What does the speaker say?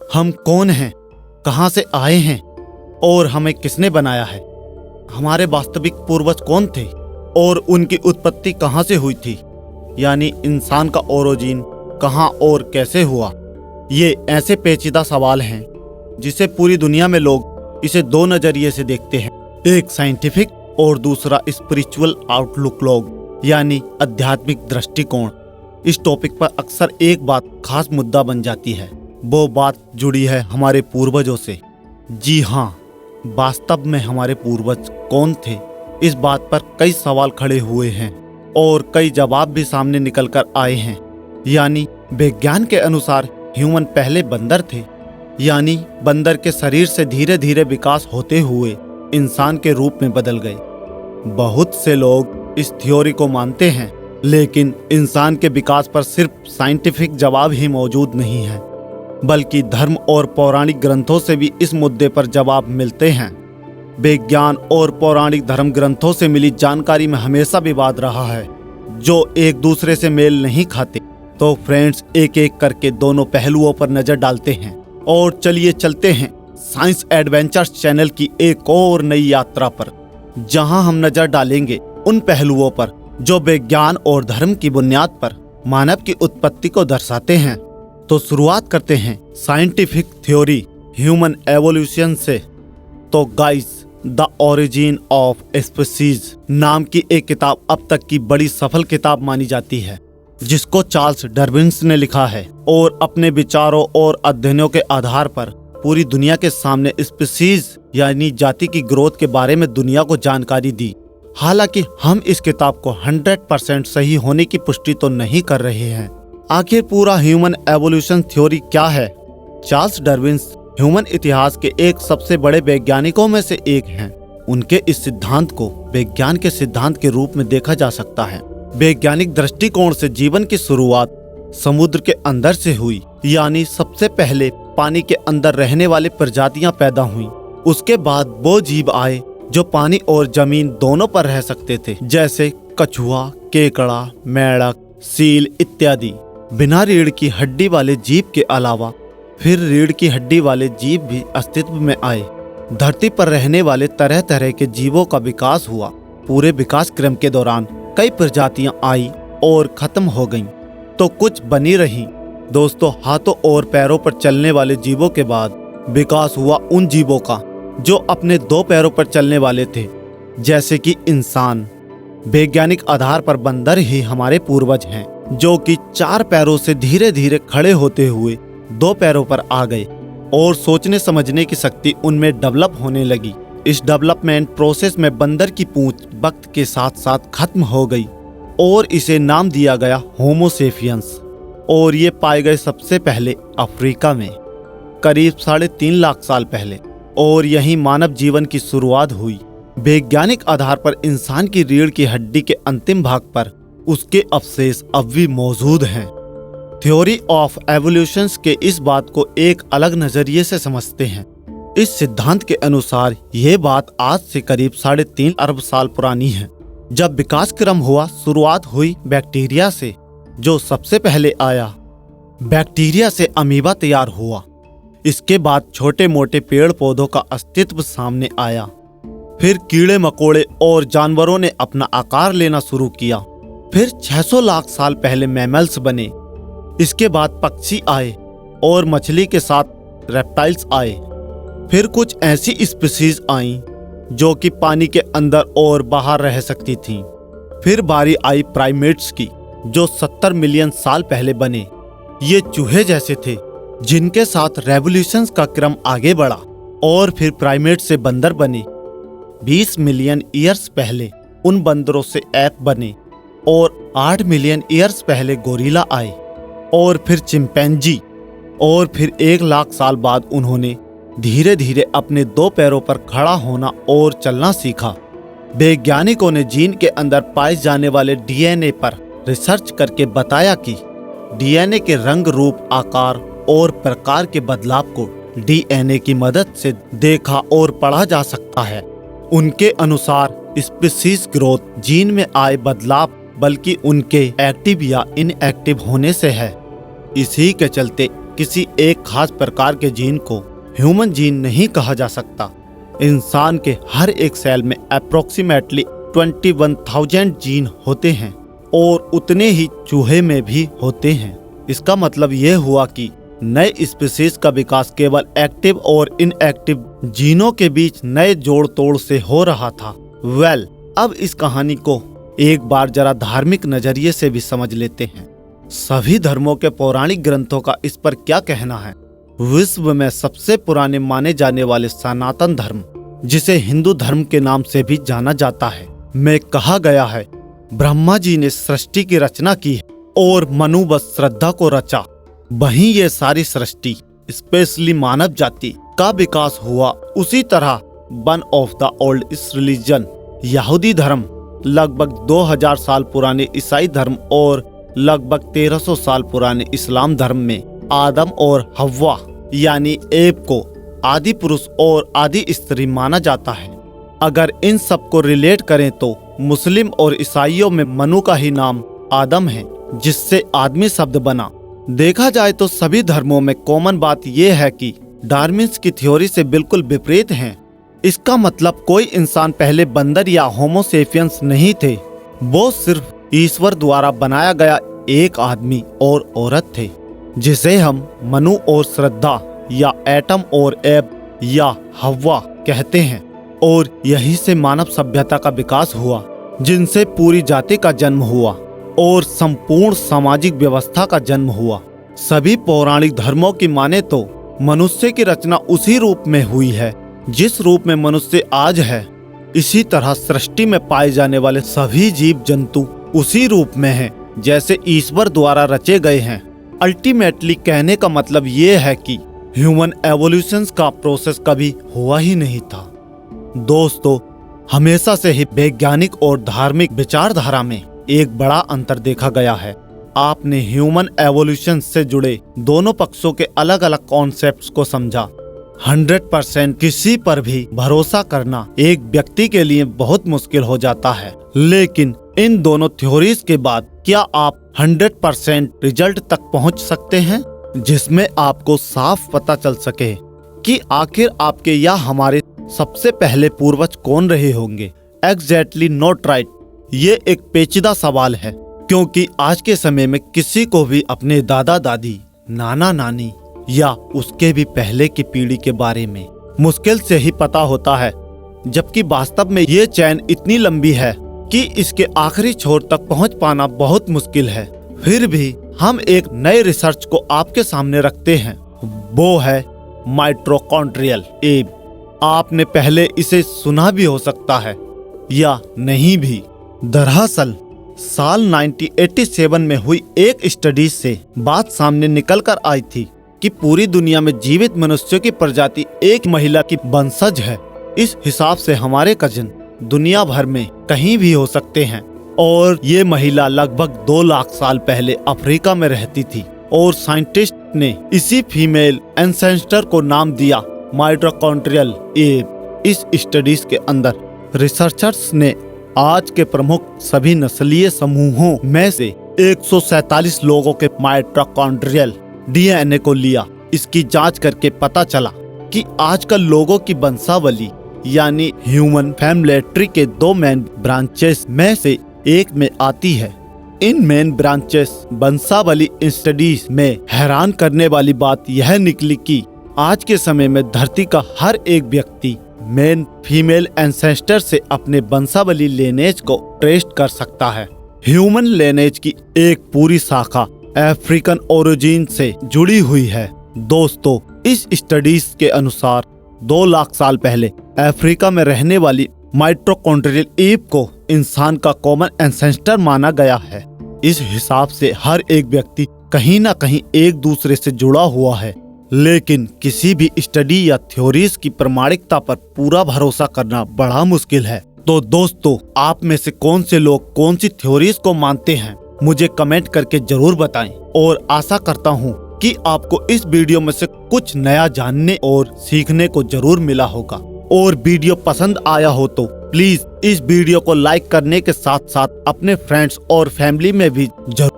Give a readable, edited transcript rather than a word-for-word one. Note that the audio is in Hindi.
हम कौन हैं, कहाँ से आए हैं और हमें किसने बनाया है। हमारे वास्तविक पूर्वज कौन थे और उनकी उत्पत्ति कहाँ से हुई थी, यानी इंसान का ओरिजिन कहाँ और कैसे हुआ। ये ऐसे पेचीदा सवाल हैं जिसे पूरी दुनिया में लोग इसे दो नजरिए से देखते हैं, एक साइंटिफिक और दूसरा स्पिरिचुअल आउटलुक लोग, यानी आध्यात्मिक दृष्टिकोण। इस टॉपिक पर अक्सर एक बात खास मुद्दा बन जाती है, वो बात जुड़ी है हमारे पूर्वजों से। जी हाँ, वास्तव में हमारे पूर्वज कौन थे, इस बात पर कई सवाल खड़े हुए हैं और कई जवाब भी सामने निकल कर आए हैं। यानी विज्ञान के अनुसार ह्यूमन पहले बंदर थे, यानी बंदर के शरीर से धीरे धीरे विकास होते हुए इंसान के रूप में बदल गए। बहुत से लोग इस थ्योरी को मानते हैं, लेकिन इंसान के विकास पर सिर्फ साइंटिफिक जवाब ही मौजूद नहीं है, बल्कि धर्म और पौराणिक ग्रंथों से भी इस मुद्दे पर जवाब मिलते हैं। विज्ञान और पौराणिक धर्म ग्रंथों से मिली जानकारी में हमेशा विवाद रहा है, जो एक दूसरे से मेल नहीं खाते। तो फ्रेंड्स, एक एक करके दोनों पहलुओं पर नजर डालते हैं और चलिए चलते हैं साइंस एडवेंचर्स चैनल की एक और नई यात्रा पर, जहां हम नजर डालेंगे उन पहलुओं पर जो विज्ञान और धर्म की बुनियाद पर मानव की उत्पत्ति को दर्शाते हैं। तो शुरुआत करते हैं साइंटिफिक थ्योरी ह्यूमन एवोल्यूशन से। तो guys, the origin of species नाम की एक किताब अब तक की बड़ी सफल किताब मानी जाती है, जिसको चार्ल्स डार्विन ने लिखा है और अपने विचारों और अध्ययनों के आधार पर पूरी दुनिया के सामने स्पीसीज यानी जाति की ग्रोथ के बारे में दुनिया को जानकारी दी। हालांकि हम इस किताब को 100% सही होने की पुष्टि तो नहीं कर रहे हैं। आखिर पूरा ह्यूमन एवोल्यूशन थ्योरी क्या है? चार्ल्स डार्विन ह्यूमन इतिहास के एक सबसे बड़े वैज्ञानिकों में से एक हैं। उनके इस सिद्धांत को विज्ञान के सिद्धांत के रूप में देखा जा सकता है। वैज्ञानिक दृष्टिकोण से जीवन की शुरुआत समुद्र के अंदर से हुई, यानी सबसे पहले पानी के अंदर रहने वाली प्रजातियां पैदा हुईं। उसके बाद वो जीव आए जो पानी और जमीन दोनों पर रह सकते थे, जैसे कछुआ, केकड़ा, मेंढक, सील इत्यादि। बिना रीढ़ की हड्डी वाले जीव के अलावा फिर रीढ़ की हड्डी वाले जीव भी अस्तित्व में आए। धरती पर रहने वाले तरह तरह के जीवों का विकास हुआ। पूरे विकास क्रम के दौरान कई प्रजातियां आई और खत्म हो गईं, तो कुछ बनी रहीं। दोस्तों, हाथों और पैरों पर चलने वाले जीवों के बाद विकास हुआ उन जीवों का जो अपने दो पैरों पर चलने वाले थे, जैसे कि इंसान। वैज्ञानिक आधार पर बंदर ही हमारे पूर्वज हैं, जो कि 4 पैरों से धीरे धीरे खड़े होते हुए 2 पैरों पर आ गए और सोचने समझने की शक्ति उनमें डेवलप होने लगी। इस डेवलपमेंट प्रोसेस में बंदर की पूंछ वक्त के साथ साथ खत्म हो गई और इसे नाम दिया गया होमो सेपियंस। और ये पाए गए सबसे पहले अफ्रीका में, करीब 3.5 लाख साल पहले, और यहीं मानव जीवन की शुरुआत हुई। वैज्ञानिक आधार पर इंसान की रीढ़ की हड्डी के अंतिम भाग पर उसके अवशेष अब भी मौजूद हैं। थ्योरी ऑफ एवोल्यूशन के इस बात को एक अलग नजरिए से समझते हैं। इस सिद्धांत के अनुसार यह बात आज से करीब 3.5 अरब साल पुरानी है, जब विकास क्रम हुआ। शुरुआत हुई बैक्टीरिया से, जो सबसे पहले आया। बैक्टीरिया से अमीबा तैयार हुआ। इसके बाद छोटे मोटे पेड़ पौधों का अस्तित्व सामने आया। फिर कीड़े मकोड़े और जानवरों ने अपना आकार लेना शुरू किया। फिर 600 लाख साल पहले मैमल्स बने। इसके बाद पक्षी आए और मछली के साथ रेप्टाइल्स आए। फिर कुछ ऐसी स्पीसीज आईं जो कि पानी के अंदर और बाहर रह सकती थीं। फिर बारी आई प्राइमेट्स की, जो 70 मिलियन साल पहले बने। ये चूहे जैसे थे, जिनके साथ रेवोल्यूशंस का क्रम आगे बढ़ा और फिर प्राइमेट से बंदर बने। 20 मिलियन ईयर्स पहले उन बंदरों से ऐप बने और 8 मिलियन ईयर्स पहले गोरिल्ला आए और फिर चिंपैंजी, और फिर 1 लाख साल बाद उन्होंने धीरे धीरे अपने 2 पैरों पर खड़ा होना और चलना सीखा। वैज्ञानिकों ने जीन के अंदर पाए जाने वाले डीएनए पर रिसर्च करके बताया कि डीएनए के रंग, रूप, आकार और प्रकार के बदलाव को डीएनए की मदद से देखा और पढ़ा जा सकता है। उनके अनुसार स्पीशीज ग्रोथ जीन में आए बदलाव बल्कि उनके एक्टिव या इनएक्टिव होने से है। इसी के चलते किसी एक खास प्रकार के जीन को ह्यूमन जीन नहीं कहा जा सकता। इंसान के हर एक सेल में अप्रोक्सीमेटली 21,000 जीन होते हैं और उतने ही चूहे में भी होते हैं। इसका मतलब यह हुआ कि नए स्पीशीज का विकास केवल एक्टिव और इनएक्टिव जीनों के बीच नए जोड़ तोड़ से हो रहा था। अब इस कहानी को एक बार जरा धार्मिक नजरिए से भी समझ लेते हैं। सभी धर्मों के पौराणिक ग्रंथों का इस पर क्या कहना है? विश्व में सबसे पुराने माने जाने वाले सनातन धर्म, जिसे हिंदू धर्म के नाम से भी जाना जाता है, में कहा गया है ब्रह्मा जी ने सृष्टि की रचना की है और मनु बस श्रद्धा को रचा। वहीं ये सारी सृष्टि स्पेशली मानव जाति का विकास हुआ। उसी तरह वन ऑफ द ओल्ड इस रिलीजन यहूदी धर्म, लगभग 2000 साल पुराने ईसाई धर्म और लगभग 1300 साल पुराने इस्लाम धर्म में आदम और हव्वा यानी एब को आदि पुरुष और आदि स्त्री माना जाता है। अगर इन सब को रिलेट करें तो मुस्लिम और ईसाइयों में मनु का ही नाम आदम है, जिससे आदमी शब्द बना। देखा जाए तो सभी धर्मों में कॉमन बात यह है कि डार्विन्स की थ्योरी से बिल्कुल विपरीत हैं। इसका मतलब कोई इंसान पहले बंदर या होमोसेपियंस नहीं थे, वो सिर्फ ईश्वर द्वारा बनाया गया एक आदमी और औरत थे, जिसे हम मनु और श्रद्धा या एटम और एब या हव्वा कहते हैं। और यही से मानव सभ्यता का विकास हुआ, जिनसे पूरी जाति का जन्म हुआ और संपूर्ण सामाजिक व्यवस्था का जन्म हुआ। सभी पौराणिक धर्मों की माने तो मनुष्य की रचना उसी रूप में हुई है जिस रूप में मनुष्य आज है। इसी तरह सृष्टि में पाए जाने वाले सभी जीव जंतु उसी रूप में हैं जैसे ईश्वर द्वारा रचे गए हैं। अल्टीमेटली कहने का मतलब ये है कि ह्यूमन एवोल्यूशन का प्रोसेस कभी हुआ ही नहीं था। दोस्तों, हमेशा से ही वैज्ञानिक और धार्मिक विचारधारा में एक बड़ा अंतर देखा गया है। आपने ह्यूमन एवोल्यूशन से जुड़े दोनों पक्षों के अलग अलग कॉन्सेप्ट्स को समझा। 100% किसी पर भी भरोसा करना एक व्यक्ति के लिए बहुत मुश्किल हो जाता है, लेकिन इन दोनों थ्योरीज के बाद क्या आप 100% रिजल्ट तक पहुंच सकते हैं, जिसमें आपको साफ पता चल सके कि आखिर आपके या हमारे सबसे पहले पूर्वज कौन रहे होंगे? Exactly not right. ये एक पेचीदा सवाल है, क्योंकि आज के समय में किसी को भी अपने दादा दादी, नाना नानी या उसके भी पहले की पीढ़ी के बारे में मुश्किल से ही पता होता है, जबकि वास्तव में ये चैन इतनी लंबी है कि इसके आखिरी छोर तक पहुंच पाना बहुत मुश्किल है। फिर भी हम एक नए रिसर्च को आपके सामने रखते हैं, वो है माइटोकॉन्ड्रियल एब। आपने पहले इसे सुना भी हो सकता है या नहीं भी। दरअसल साल 1987 में हुई एक स्टडी से बात सामने निकल कर आई थी कि पूरी दुनिया में जीवित मनुष्यों की प्रजाति एक महिला की वंशज है। इस हिसाब से हमारे कजिन दुनिया भर में कहीं भी हो सकते हैं और ये महिला लगभग 2 लाख साल पहले अफ्रीका में रहती थी और साइंटिस्ट ने इसी फीमेल एंसेस्टर को नाम दिया माइटोकॉन्ड्रियल एब। इस स्टडीज के अंदर रिसर्चर्स ने आज के प्रमुख सभी नस्लीय समूहों में से 147 लोगों के माइटोकॉन्ड्रियल डीएनए को लिया। इसकी जांच करके पता चला कि आजकल लोगों की वंशावली यानी ह्यूमन फैमिली ट्री के 2 मेन ब्रांचेस में से एक में आती है। इन मेन ब्रांचेस वंशावली स्टडीज में हैरान करने वाली बात यह निकली कि आज के समय में धरती का हर एक व्यक्ति मेन फीमेल एंसेस्टर से अपने वंशावली लेनेज को ट्रेस कर सकता है। ह्यूमन लेनेज की एक पूरी शाखा अफ्रीकन ओरिजिन से जुड़ी हुई है। दोस्तों, इस स्टडीज के अनुसार 2 लाख साल पहले अफ्रीका में रहने वाली माइटोकॉन्ड्रियल एब को इंसान का कॉमन एंसेस्टर माना गया है। इस हिसाब से हर एक व्यक्ति कहीं न कहीं एक दूसरे से जुड़ा हुआ है, लेकिन किसी भी स्टडी या थ्योरीज की प्रामाणिकता पर पूरा भरोसा करना बड़ा मुश्किल है। तो दोस्तों, आप में से कौन से लोग कौन सी थ्योरीज को मानते हैं, मुझे कमेंट करके जरूर बताएं और आशा करता हूं कि आपको इस वीडियो में से कुछ नया जानने और सीखने को जरूर मिला होगा। और वीडियो पसंद आया हो तो प्लीज इस वीडियो को लाइक करने के साथ साथ अपने फ्रेंड्स और फैमिली में भी जरूर